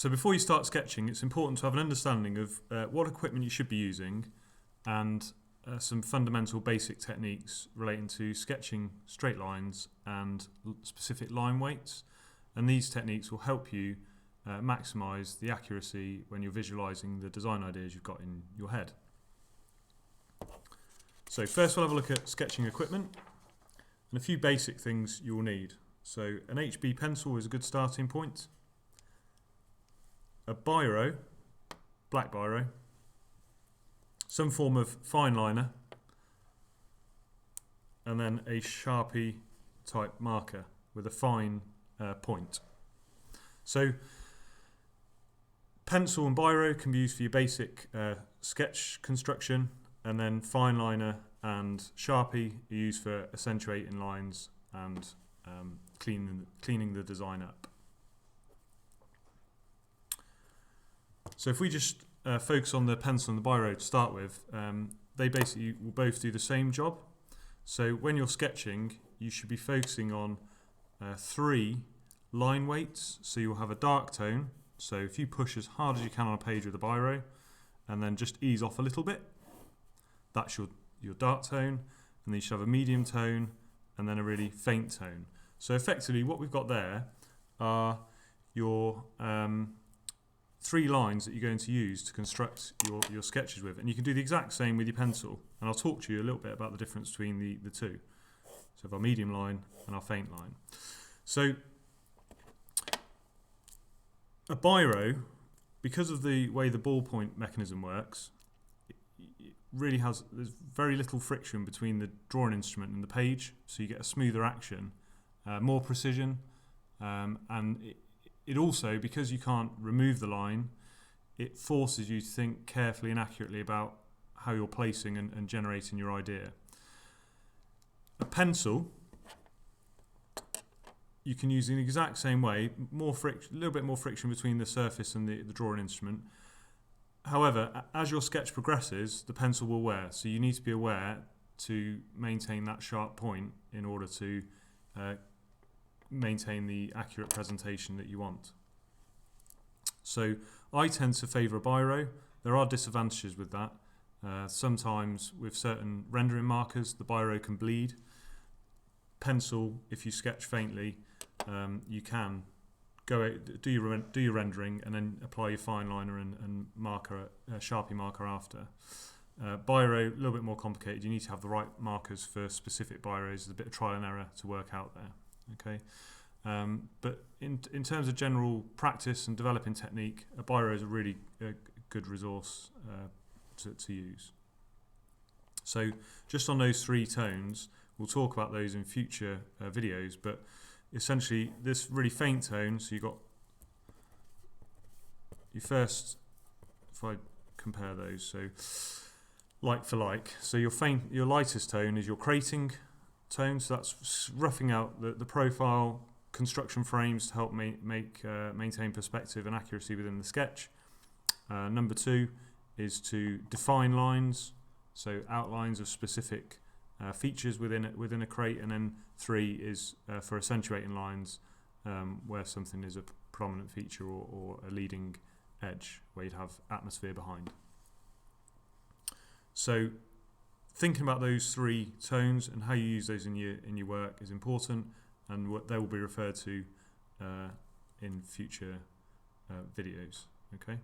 So before you start sketching, it's important to have an understanding of what equipment you should be using and some fundamental basic techniques relating to sketching straight lines and specific line weights. And these techniques will help you maximise the accuracy when you're visualising the design ideas you've got in your head. So first we'll have a look at sketching equipment and a few basic things you will need. So an HB pencil is a good starting point. A biro, black biro, some form of fine liner, and then a Sharpie type marker with a fine point. So pencil and biro can be used for your basic sketch construction, and then fine liner and Sharpie are used for accentuating lines and cleaning the design up. So if we just focus on the pencil and the biro to start with, they basically will both do the same job. So when you're sketching, you should be focusing on 3 line weights. So you'll have a dark tone. So if you push as hard as you can on a page with a biro and then just ease off a little bit, that's your dark tone. And then you should have a medium tone and then a really faint tone. So effectively what we've got there are your 3 lines that you're going to use to construct your sketches with, and you can do the exact same with your pencil, and I'll talk to you a little bit about the difference between the two. So our medium line and our faint line. So a biro, because of the way the ballpoint mechanism works, it really there's very little friction between the drawing instrument and the page, so you get a smoother action, more precision, and it also, because you can't remove the line, it forces you to think carefully and accurately about how you're placing and generating your idea. A pencil, you can use in the exact same way, a little bit more friction between the surface and the drawing instrument. However, as your sketch progresses, the pencil will wear, so you need to be aware to maintain that sharp point in order to maintain the accurate presentation that you want. So I tend to favour a biro. There are disadvantages with that. Sometimes with certain rendering markers the biro can bleed. Pencil, if you sketch faintly, you can do your rendering and then apply your fine liner and marker, Sharpie marker after. Biro, a little bit more complicated. You need to have the right markers for specific biros. There's a bit of trial and error to work out there. Okay, but in terms of general practice and developing technique, a biro is a really good resource to use. So just on those 3 tones, we'll talk about those in future videos, but essentially this really faint tone, so you've got your first, if I compare those, so like for like, so your lightest tone is your crating tone, so that's roughing out the profile, construction frames to help maintain perspective and accuracy within the sketch. Number 2 is to define lines, so outlines of specific features within a crate, and then 3 is for accentuating lines where something is a prominent feature or a leading edge where you'd have atmosphere behind. So thinking about those 3 tones and how you use those in your work is important, and what they will be referred to in future videos. Okay.